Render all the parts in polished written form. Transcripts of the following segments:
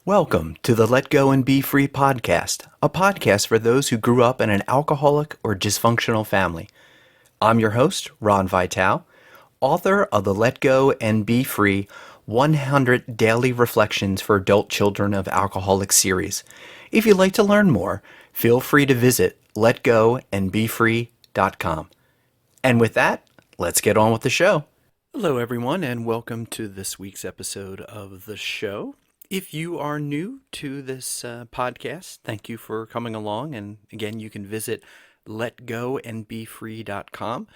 Welcome to the Let Go and Be Free podcast, a podcast for those who grew up in an alcoholic or dysfunctional family. I'm your host, Ron Vital, author of the Let Go and Be Free 100 Daily Reflections for Adult Children of Alcoholics series. If you'd like to learn more, feel free to visit letgoandbefree.com. And with that, let's get on with the show. Hello, everyone, and welcome to this week's episode of the show. If you are new to this podcast, thank you for coming along. And again, you can visit letgoandbefree.com.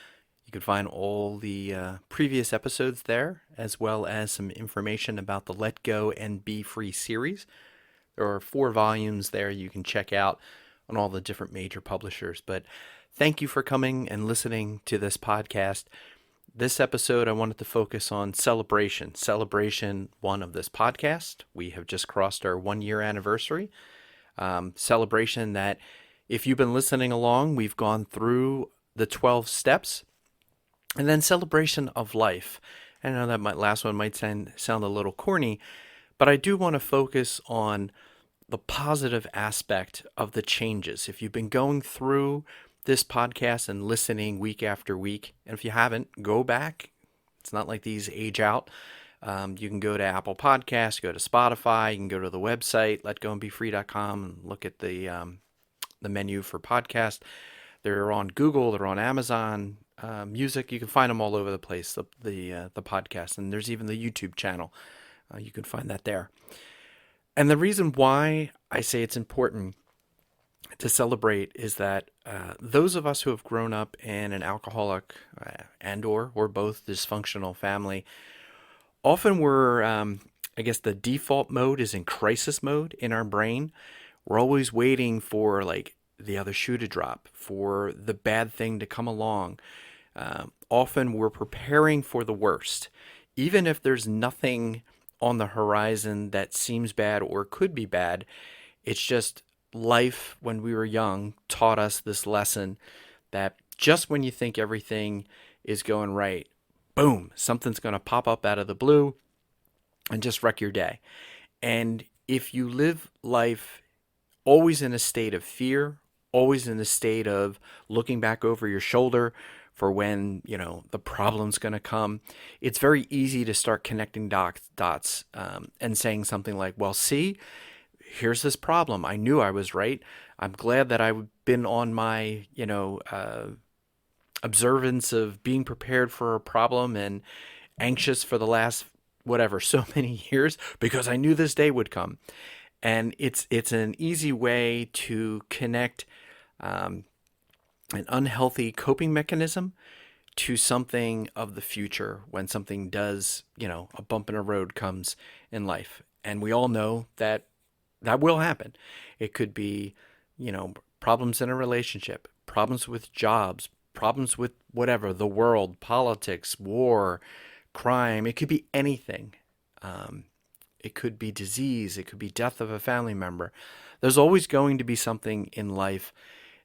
You can find all the previous episodes there, as well as some information about the Let Go and Be Free series. There are 4 volumes there you can check out on all the different major publishers. But thank you for coming and listening to this podcast. This episode, I wanted to focus on celebration 1 of this podcast. We have just crossed our 1-year anniversary. Celebration that, if you've been listening along, we've gone through the 12 steps. And then celebration of life. I know that last one might sound a little corny, but I do want to focus on the positive aspect of the changes. If you've been going through this podcast and listening week after week, and if you haven't, go back. It's not like these age out. You can go to Apple Podcasts, go to Spotify, you can go to the website, letgoandbefree.com, and look at the menu for podcast. They're on Google, they're on Amazon Music. You can find them all over the place, the podcast, and there's even the YouTube channel. You can find that there. And the reason why I say it's important to celebrate is that those of us who have grown up in an alcoholic and or both dysfunctional family, often we're, I guess the default mode is in crisis mode in our brain. We're always waiting for like the other shoe to drop, for the bad thing to come along. Often we're preparing for the worst, even if there's nothing on the horizon that seems bad or could be bad. It's just life, when we were young, taught us this lesson that just when you think everything is going right, boom, something's going to pop up out of the blue and just wreck your day. And if you live life always in a state of fear, always in a state of looking back over your shoulder for when, the problem's going to come, it's very easy to start connecting dots and saying something like, well, see, here's this problem. I knew I was right. I'm glad that I've been on my, observance of being prepared for a problem and anxious for the last, so many years, because I knew this day would come. And it's an easy way to connect an unhealthy coping mechanism to something of the future when something does, a bump in the road comes in life. And we all know that will happen. It could be, problems in a relationship, problems with jobs, problems with whatever, the world, politics, war, crime. It could be anything. It could be disease. It could be death of a family member. There's always going to be something in life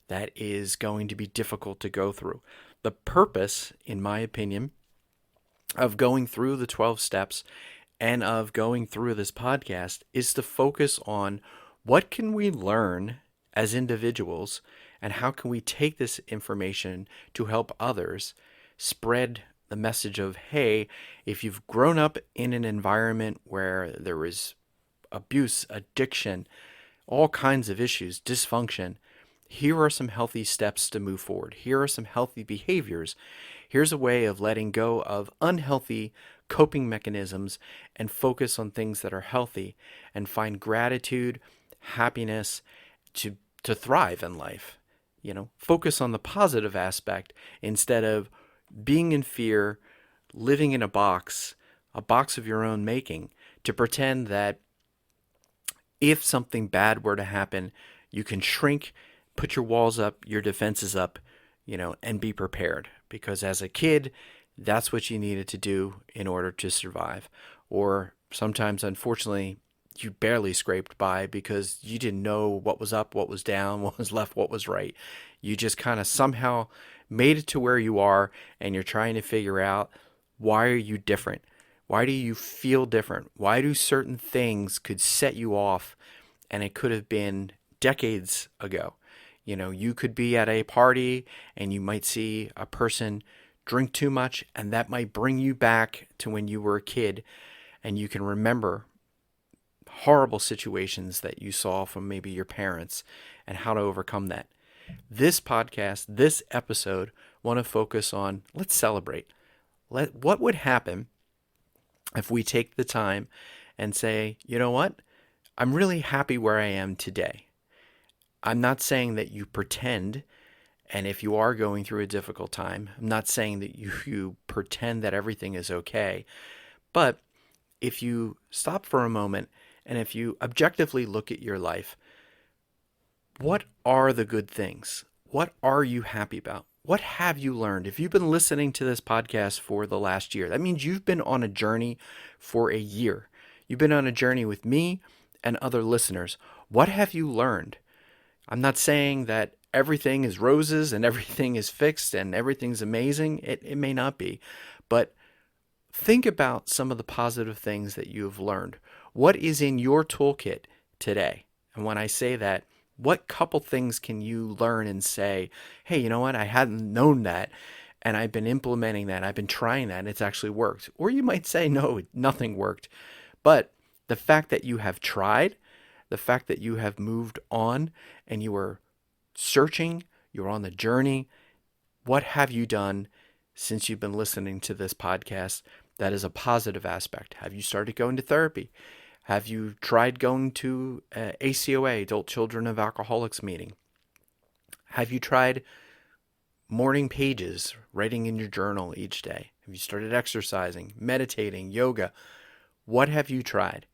that is going to be difficult to go through. The purpose, in my opinion, of going through the 12 steps and of going through this podcast is to focus on what can we learn as individuals and how can we take this information to help others spread the message of, hey, if you've grown up in an environment where there is abuse, addiction, all kinds of issues, dysfunction, here are some healthy steps to move forward. Here are some healthy behaviors. Here's a way of letting go of unhealthy coping mechanisms and focus on things that are healthy and find gratitude, happiness to thrive in life. Focus on the positive aspect instead of being in fear, living in a box of your own making, to pretend that if something bad were to happen, you can shrink, put your walls up, your defenses up, and be prepared. Because as a kid, that's what you needed to do in order to survive. Or sometimes, unfortunately, you barely scraped by because you didn't know what was up, what was down, what was left, what was right. You just kind of somehow made it to where you are, and you're trying to figure out, why are you different? Why do you feel different? Why do certain things could set you off and it could have been decades ago? You could be at a party and you might see a person drink too much, and that might bring you back to when you were a kid, and you can remember horrible situations that you saw from maybe your parents and how to overcome that. This podcast, this episode, want to focus on, let's celebrate. What would happen if we take the time and say, you know what? I'm really happy where I am today. I'm not saying that you pretend, and if you are going through a difficult time, I'm not saying that you pretend that everything is okay. But if you stop for a moment and if you objectively look at your life, what are the good things? What are you happy about? What have you learned? If you've been listening to this podcast for the last year, that means you've been on a journey for a year. You've been on a journey with me and other listeners. What have you learned? I'm not saying that everything is roses and everything is fixed and everything's amazing. It may not be. But think about some of the positive things that you have learned. What is in your toolkit today? And when I say that, what couple things can you learn and say, hey, you know what? I hadn't known that, and I've been implementing that. I've been trying that, and it's actually worked. Or you might say, no, nothing worked. But the fact that you have tried, the fact that you have moved on and you are searching, you're on the journey, what have you done since you've been listening to this podcast that is a positive aspect? Have you started going to therapy? Have you tried going to ACOA, Adult Children of Alcoholics meeting? Have you tried morning pages, writing in your journal each day? Have you started exercising, meditating, yoga? What have you tried?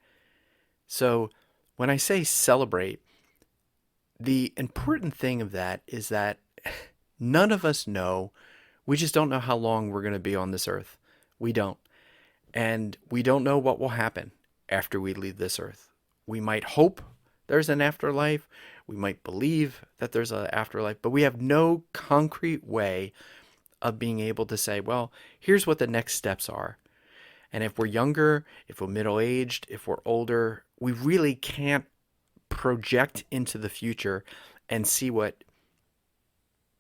So when I say celebrate, the important thing of that is that none of us know. We just don't know how long we're going to be on this earth. We don't. And we don't know what will happen after we leave this earth. We might hope there's an afterlife. We might believe that there's an afterlife, but we have no concrete way of being able to say, well, here's what the next steps are. And if we're younger, if we're middle-aged, if we're older, we really can't project into the future and see what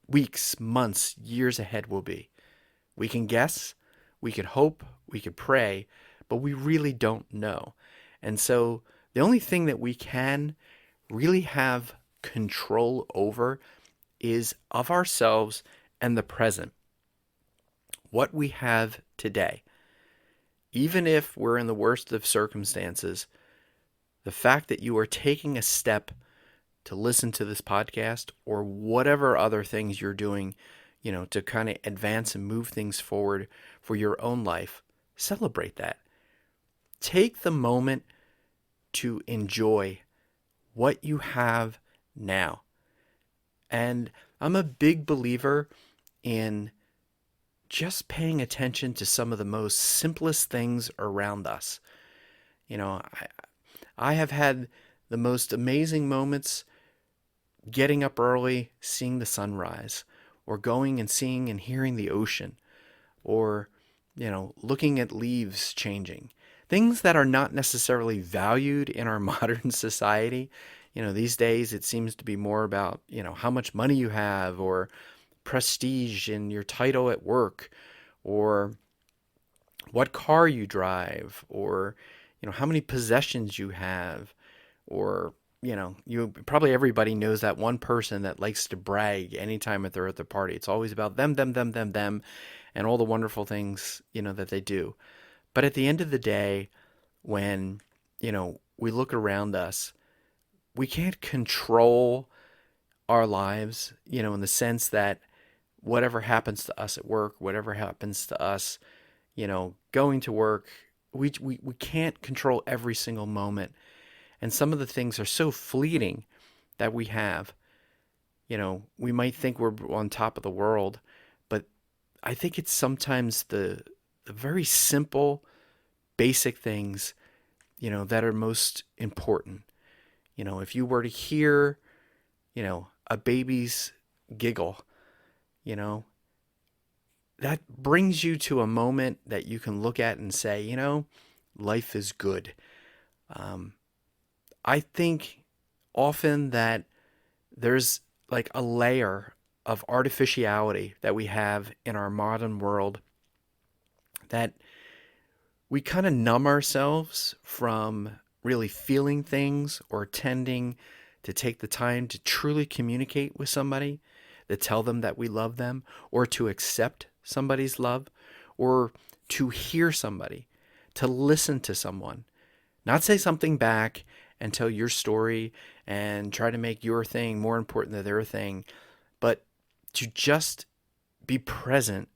weeks, months, years ahead will be. We can guess, we could hope, we could pray, but we really don't know. And so the only thing that we can really have control over is of ourselves and the present. What we have today. Even if we're in the worst of circumstances, the fact that you are taking a step to listen to this podcast or whatever other things you're doing, to kind of advance and move things forward for your own life, celebrate that. Take the moment to enjoy what you have now. And I'm a big believer in just paying attention to some of the most simplest things around us. I have had the most amazing moments getting up early, seeing the sunrise, or going and seeing and hearing the ocean, or, looking at leaves changing. Things that are not necessarily valued in our modern society. These days it seems to be more about, how much money you have, or prestige in your title at work, or what car you drive, or, how many possessions you have, or, probably everybody knows that one person that likes to brag anytime that they're at the party. It's always about them, and all the wonderful things, that they do. But at the end of the day, when, we look around us, we can't control our lives, in the sense that whatever happens to us at work, whatever happens to us, going to work, we can't control every single moment. And some of the things are so fleeting that we have. We might think we're on top of the world, but I think it's sometimes the very simple, basic things, that are most important. If you were to hear, a baby's giggle, that brings you to a moment that you can look at and say, life is good. Um, I think often that there's like a layer of artificiality that we have in our modern world that we kind of numb ourselves from really feeling things or tending to take the time to truly communicate with somebody, to tell them that we love them, or to accept somebody's love, or to hear somebody, to listen to someone, not say something back and tell your story and try to make your thing more important than their thing, but to just be present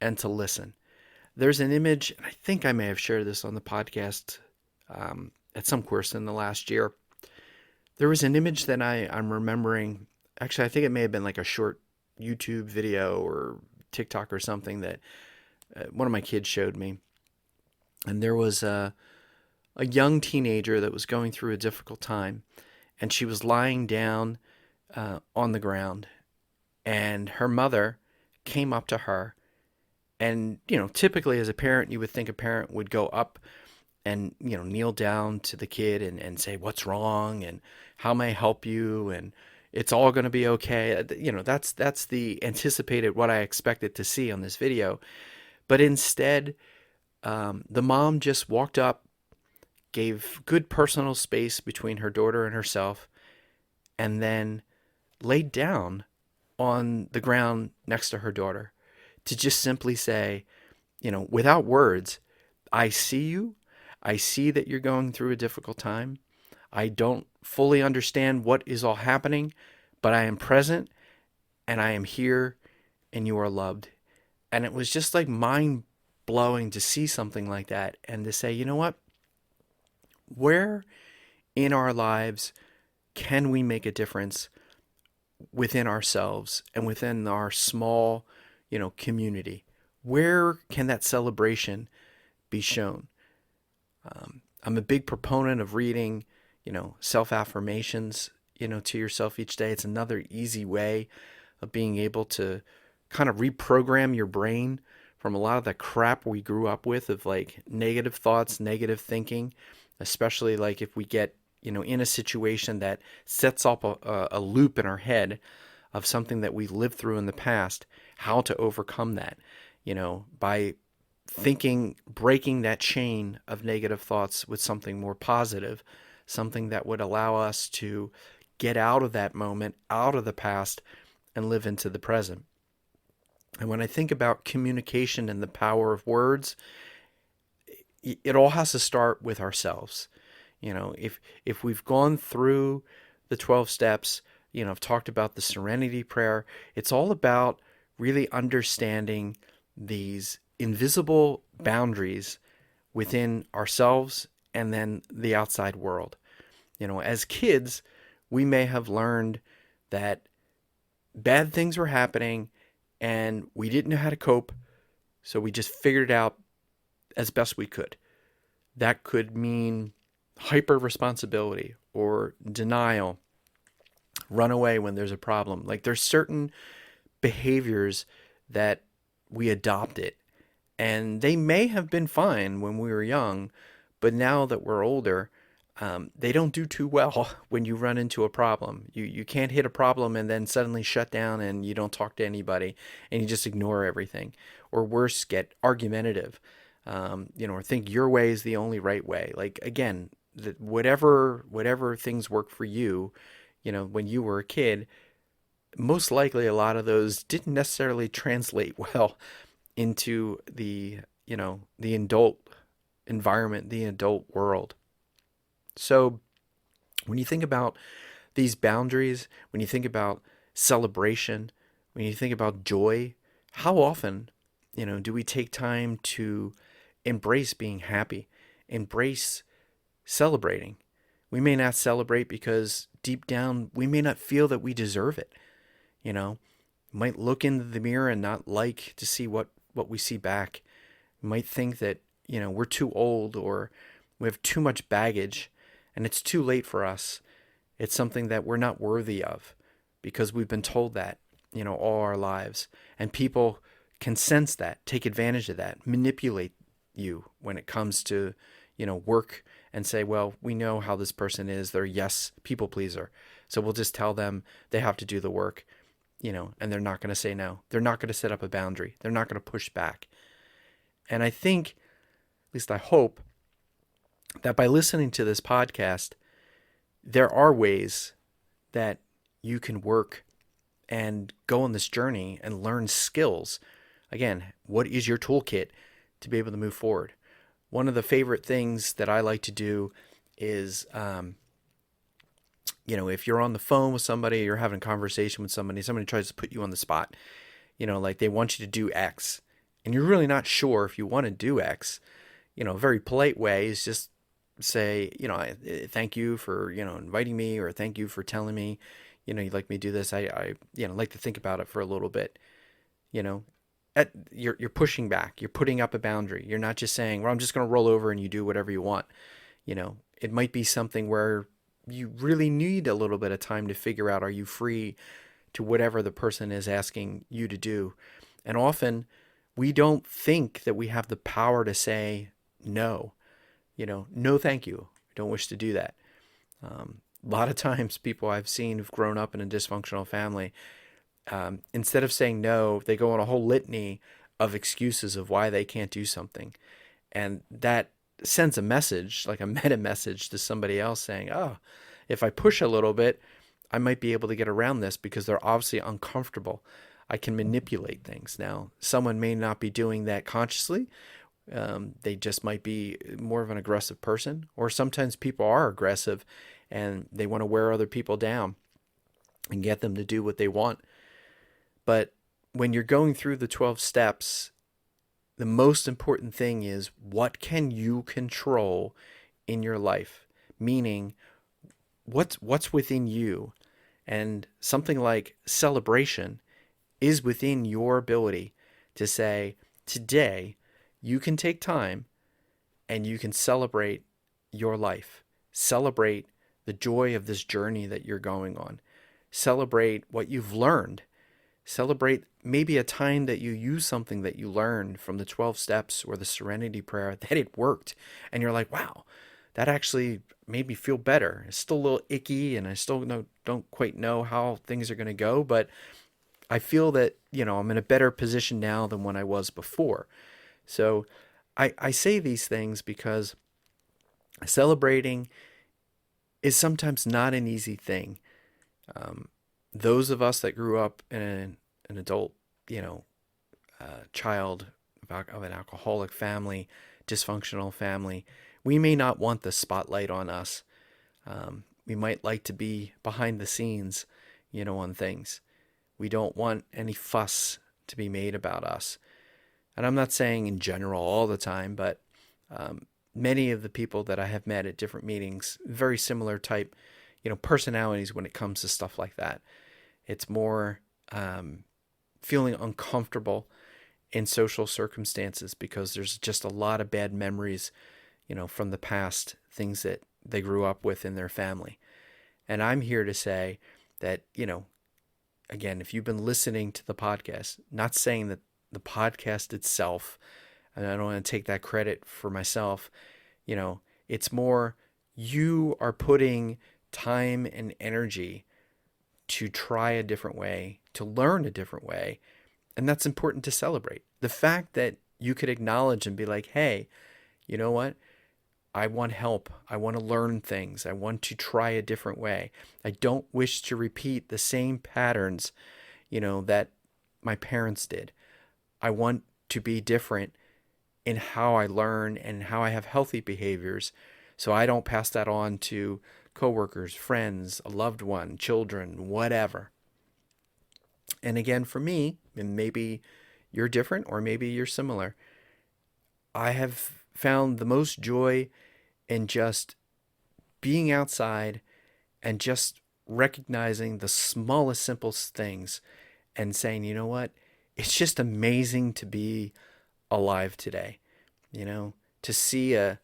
and to listen. There's an image, and I think I may have shared this on the podcast at some course in the last year. There was an image that I'm remembering. Actually, I think it may have been like a short YouTube video or TikTok or something that one of my kids showed me. And there was a young teenager that was going through a difficult time, and she was lying down on the ground, and her mother came up to her. And, typically as a parent, you would think a parent would go up and, kneel down to the kid and say, what's wrong? And how may I help you? And it's all going to be okay. That's the anticipated, what I expected to see on this video. But instead, the mom just walked up, gave good personal space between her daughter and herself, and then laid down on the ground next to her daughter to just simply say, without words, I see you. I see that you're going through a difficult time. I don't fully understand what is all happening, but I am present and I am here and you are loved. And it was just like mind blowing to see something like that and to say, you know what? Where in our lives can we make a difference within ourselves and within our small, community? Where can that celebration be shown? I'm a big proponent of reading, self-affirmations, to yourself each day. It's another easy way of being able to kind of reprogram your brain from a lot of the crap we grew up with of like negative thoughts, negative thinking, especially like if we get, in a situation that sets up a loop in our head of something that we lived through in the past, how to overcome that, by thinking, breaking that chain of negative thoughts with something more positive, something that would allow us to get out of that moment, out of the past, and live into the present. And when I think about communication and the power of words, it all has to start with ourselves. If we've gone through the 12 steps, I've talked about the serenity prayer. It's all about really understanding these invisible boundaries within ourselves and then the outside world. As kids, we may have learned that bad things were happening and we didn't know how to cope, so we just figured it out as best we could. That could mean hyper responsibility or denial, run away when there's a problem. Like there's certain behaviors that we adopted and they may have been fine when we were young, but now that we're older, they don't do too well when you run into a problem. You can't hit a problem and then suddenly shut down and you don't talk to anybody and you just ignore everything. Or worse, get argumentative, or think your way is the only right way. Like, again, whatever things work for you, when you were a kid, most likely a lot of those didn't necessarily translate well into the adult environment, the adult world. So when you think about these boundaries, when you think about celebration, when you think about joy, how often, do we take time to embrace being happy, embrace celebrating? We may not celebrate because deep down we may not feel that we deserve it. Might look into the mirror and not like to see what we see back. We might think that, we're too old or we have too much baggage and it's too late for us. It's something that we're not worthy of because we've been told that, all our lives. And people can sense that, take advantage of that, manipulate you when it comes to, work, and say, well, we know how this person is. They're yes, people pleaser. So we'll just tell them they have to do the work, and they're not going to say no. They're not going to set up a boundary. They're not going to push back. And I think, at least I hope, that by listening to this podcast, there are ways that you can work and go on this journey and learn skills. Again, what is your toolkit to be able to move forward? One of the favorite things that I like to do is, if you're on the phone with somebody, you're having a conversation with somebody tries to put you on the spot, like they want you to do X, and you're really not sure if you want to do X. A very polite way is just say, thank you for, inviting me, or thank you for telling me, you'd like me to do this. I like to think about it for a little bit. You're pushing back. You're putting up a boundary. You're not just saying, well, I'm just going to roll over and you do whatever you want. It might be something where you really need a little bit of time to figure out, are you free to whatever the person is asking you to do? And often we don't think that we have the power to say no. No, thank you. I don't wish to do that. A lot of times people I've seen who've grown up in a dysfunctional family, instead of saying no, they go on a whole litany of excuses of why they can't do something. And that sends a message, like a meta message, to somebody else saying, oh, if I push a little bit, I might be able to get around this, because they're obviously uncomfortable. I can manipulate things. Now, someone may not be doing that consciously. They just might be more of an aggressive person, or sometimes people are aggressive and they want to wear other people down and get them to do what they want. But when you're going through the 12 steps, the most important thing is, what can you control in your life? Meaning, what's within you? And something like celebration is within your ability to say, today, you can take time and you can celebrate your life. Celebrate the joy of this journey that you're going on. Celebrate what you've learned. Celebrate maybe a time that you use something that you learned from the 12 steps or the Serenity Prayer, that it worked. And you're like, wow, that actually made me feel better. It's still a little icky and I still don't quite know how things are going to go, but I feel that, I'm in a better position now than when I was before. So I say these things because celebrating is sometimes not an easy thing. Those of us that grew up in an adult, child of an alcoholic family, dysfunctional family, we may not want the spotlight on us. We might like to be behind the scenes, on things. We don't want any fuss to be made about us. And I'm not saying in general all the time, but many of the people that I have met at different meetings, very similar type, personalities when it comes to stuff like that. It's more feeling uncomfortable in social circumstances because there's just a lot of bad memories, from the past, things that they grew up with in their family. And I'm here to say that, again, if you've been listening to the podcast, not saying that the podcast itself, and I don't want to take that credit for myself, it's more you are putting time and energy to try a different way, to learn a different way, and that's important to celebrate. The fact that you could acknowledge and be like, hey, you know what? I want help. I want to learn things. I want to try a different way. I don't wish to repeat the same patterns, that my parents did. I want to be different in how I learn and how I have healthy behaviors, so I don't pass that on to coworkers, friends, a loved one, children, whatever. And again, for me, and maybe you're different or maybe you're similar, I have found the most joy in just being outside and just recognizing the smallest, simplest things and saying, you know what? It's just amazing to be alive today. To see a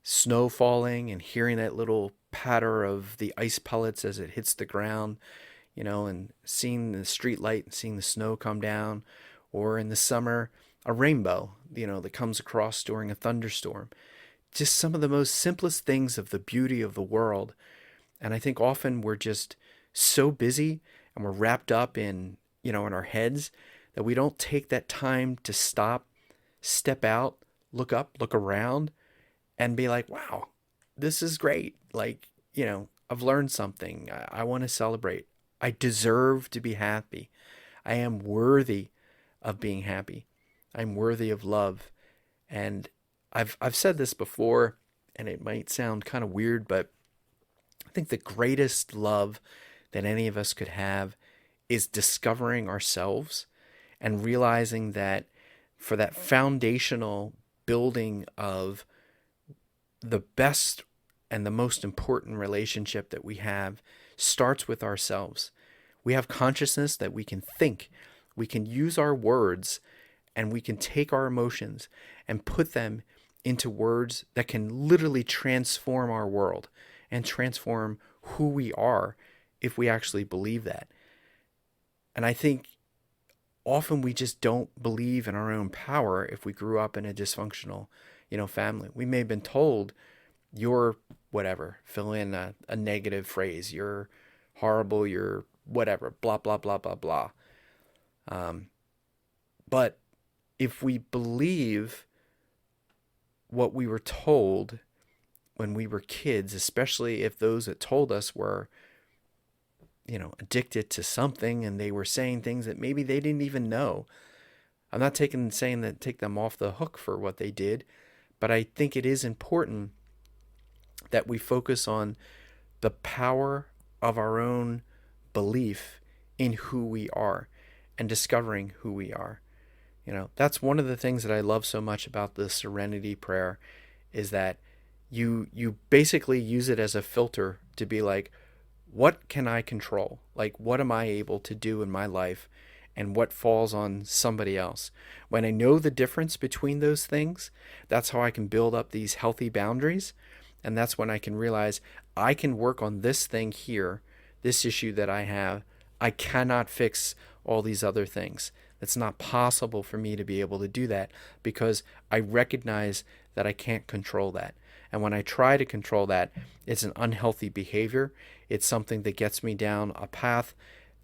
snow falling and hearing that little patter of the ice pellets as it hits the ground, and seeing the street light and seeing the snow come down, or in the summer, a rainbow, that comes across during a thunderstorm. Just some of the most simplest things of the beauty of the world. And I think often we're just so busy and we're wrapped up in our heads that we don't take that time to stop, step out, look up, look around, and be like, wow, this is great. Like, I've learned something. I want to celebrate. I deserve to be happy. I am worthy of being happy. I'm worthy of love. And I've said this before, and it might sound kind of weird, but I think the greatest love that any of us could have is discovering ourselves and realizing that for that foundational building of the best and the most important relationship that we have starts with ourselves. We have consciousness that we can think, we can use our words, and we can take our emotions and put them into words that can literally transform our world and transform who we are if we actually believe that. And I think often we just don't believe in our own power if we grew up in a dysfunctional, family. We may have been told, you're whatever, fill in a negative phrase, you're horrible, you're whatever, blah, blah, blah, blah, blah. But if we believe what we were told when we were kids, especially if those that told us were, addicted to something and they were saying things that maybe they didn't even know. I'm not saying that take them off the hook for what they did, but I think it is important that we focus on the power of our own belief in who we are and discovering who we are. That's one of the things that I love so much about the Serenity Prayer is that you basically use it as a filter to be like, what can I control? Like, what am I able to do in my life, and what falls on somebody else? When I know the difference between those things, that's how I can build up these healthy boundaries. And that's when I can realize I can work on this thing here, this issue that I have. I cannot fix all these other things. It's not possible for me to be able to do that because I recognize that I can't control that. And when I try to control that, it's an unhealthy behavior. It's something that gets me down a path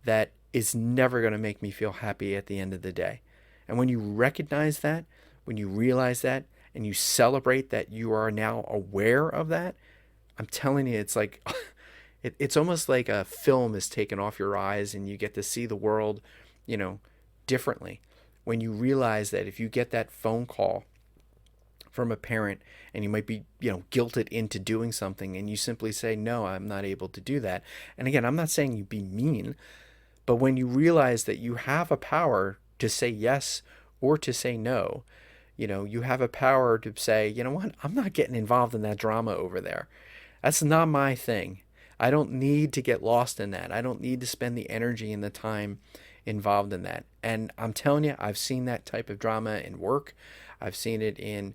that is never going to make me feel happy at the end of the day. And when you recognize that, when you realize that, and you celebrate that you are now aware of that, I'm telling you, it's like, it's almost like a film is taken off your eyes and you get to see the world, differently. When you realize that if you get that phone call from a parent and you might be, guilted into doing something and you simply say, no, I'm not able to do that. And again, I'm not saying you be mean, but when you realize that you have a power to say yes or to say no, you have a power to say, you know what, I'm not getting involved in that drama over there. That's not my thing. I don't need to get lost in that. I don't need to spend the energy and the time involved in that. And I'm telling you, I've seen that type of drama in work. I've seen it in,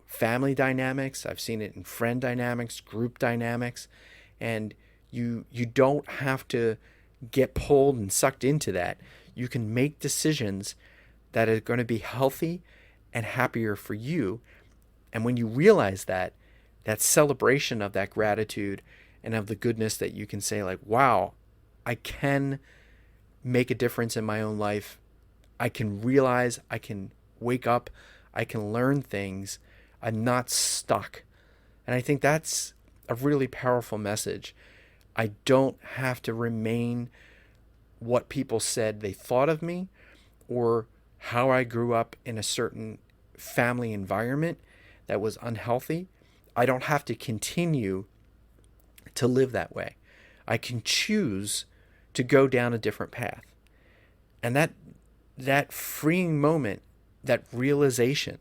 family dynamics. I've seen it in friend dynamics, group dynamics. And you don't have to get pulled and sucked into that. You can make decisions that are going to be healthy and happier for you. And when you realize that celebration of that gratitude and of the goodness that you can say like, wow, I can make a difference in my own life. I can realize, I can wake up, I can learn things. I'm not stuck. And I think that's a really powerful message. I don't have to remain what people said they thought of me or how I grew up in a certain family environment that was unhealthy. I don't have to continue to live that way. I can choose to go down a different path. And that freeing moment, that realization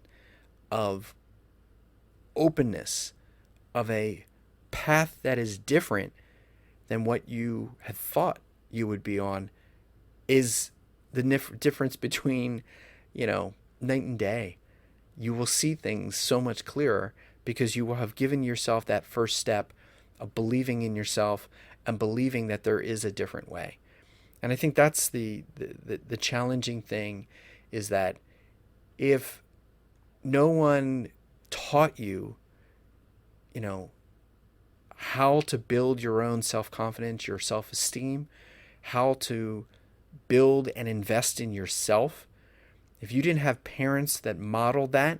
of openness, of a path that is different than what you had thought you would be on, is the difference between, night and day. You will see things so much clearer because you will have given yourself that first step of believing in yourself and believing that there is a different way. And I think that's the challenging thing is that if no one taught you, you know, how to build your own self-confidence, your self-esteem, how to build and invest in yourself, if you didn't have parents that modeled that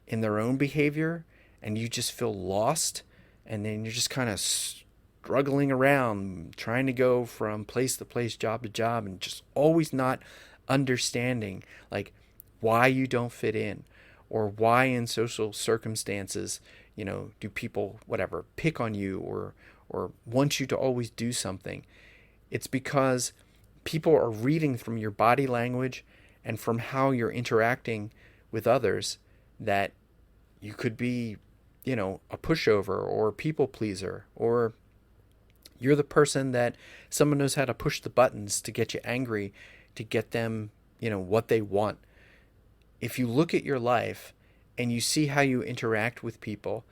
in their own behavior, and you just feel lost, and then you're just kind of struggling around trying to go from place to place, job to job, and just always not understanding like why you don't fit in, or why in social circumstances, do people whatever pick on you, or want you to always do something. It's because people are reading from your body language and from how you're interacting with others that you could be, a pushover or a people pleaser, or you're the person that someone knows how to push the buttons to get you angry, to get them, what they want. If you look at your life and you see how you interact with people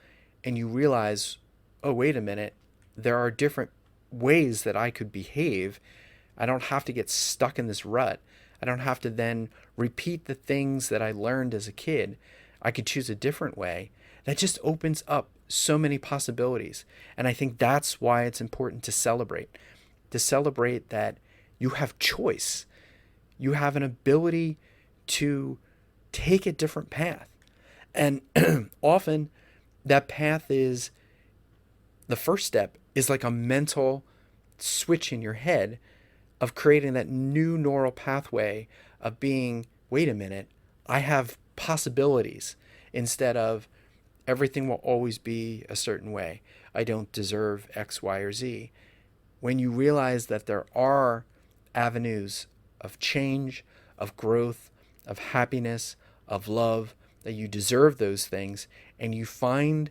and you realize, oh, wait a minute, there are different ways that I could behave. I don't have to get stuck in this rut. I don't have to then repeat the things that I learned as a kid. I could choose a different way. That just opens up so many possibilities. And I think that's why it's important to celebrate that you have choice. You have an ability to take a different path. And often that path is, the first step is like a mental switch in your head of creating that new neural pathway of being, wait a minute, I have possibilities, instead of everything will always be a certain way. I don't deserve X, Y, or Z. When you realize that there are avenues of change, of growth, of happiness, of love, that you deserve those things, and you find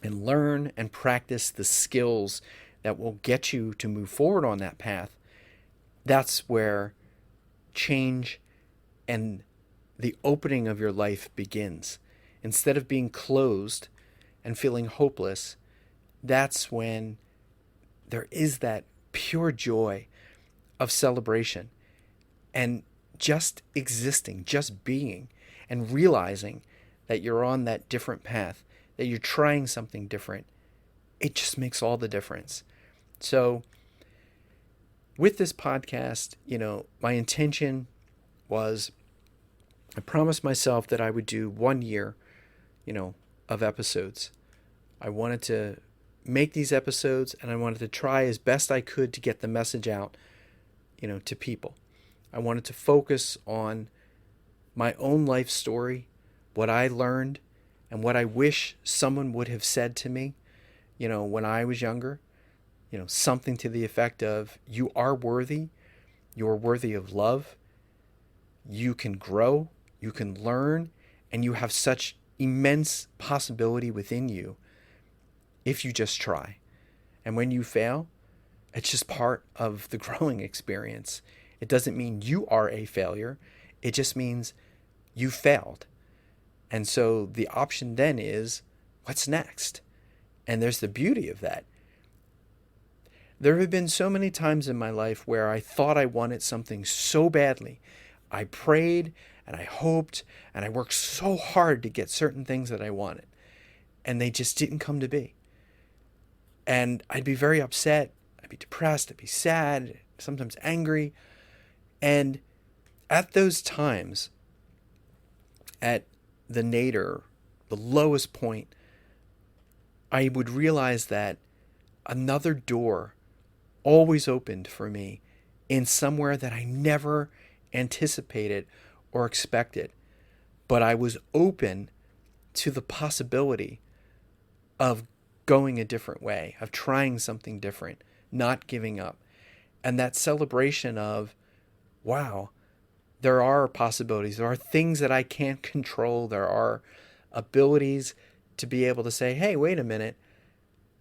and learn and practice the skills that will get you to move forward on that path, that's where change and the opening of your life begins. Instead of being closed and feeling hopeless, that's when there is that pure joy of celebration and just existing, just being, and realizing that you're on that different path, that you're trying something different. It just makes all the difference. So with this podcast, my intention was, I promised myself that I would do 1 year, of episodes. I wanted to make these episodes, and I wanted to try as best I could to get the message out, to people. I wanted to focus on my own life story, what I learned, and what I wish someone would have said to me, when I was younger. Something to the effect of, you are worthy, you're worthy of love, you can grow, you can learn, and you have such immense possibility within you if you just try. And when you fail, it's just part of the growing experience. It doesn't mean you are a failure. It just means you failed. And so the option then is, what's next? And there's the beauty of that. There have been so many times in my life where I thought I wanted something so badly. I prayed and I hoped and I worked so hard to get certain things that I wanted, and they just didn't come to be. And I'd be very upset. I'd be depressed. I'd be sad, sometimes angry. And at those times, at the nadir, the lowest point, I would realize that another door always opened for me in somewhere that I never anticipated or expected. But I was open to the possibility of going a different way, of trying something different, not giving up. And that celebration of, wow, there are possibilities. There are things that I can't control. There are abilities to be able to say, hey, wait a minute.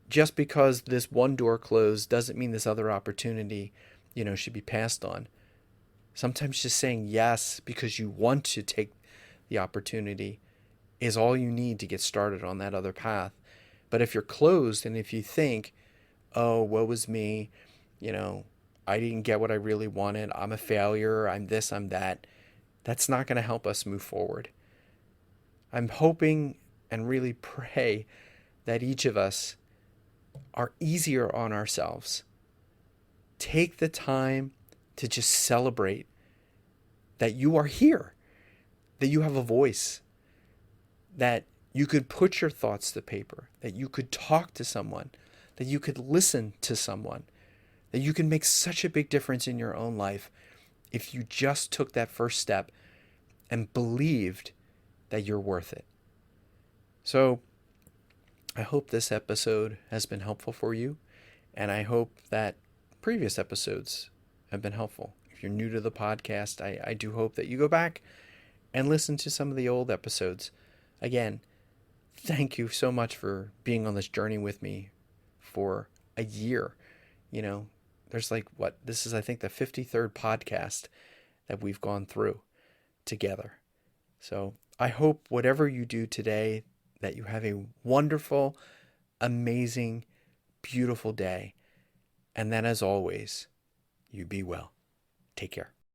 Just because this one door closed doesn't mean this other opportunity, should be passed on. Sometimes just saying yes because you want to take the opportunity is all you need to get started on that other path. But if you're closed and if you think, oh, woe was me, I didn't get what I really wanted, I'm a failure, I'm this, I'm that, that's not going to help us move forward. I'm hoping and really pray that each of us are easier on ourselves. Take the time to just celebrate that you are here, that you have a voice, that you could put your thoughts to paper, that you could talk to someone, that you could listen to someone, that you can make such a big difference in your own life if you just took that first step and believed that you're worth it. So I hope this episode has been helpful for you, and I hope that previous episodes have been helpful. If you're new to the podcast, I do hope that you go back and listen to some of the old episodes. Again, thank you so much for being on this journey with me for a year. You know, there's this is, I think, the 53rd podcast that we've gone through together. So I hope whatever you do today, that you have a wonderful, amazing, beautiful day. And that, as always, you be well. Take care.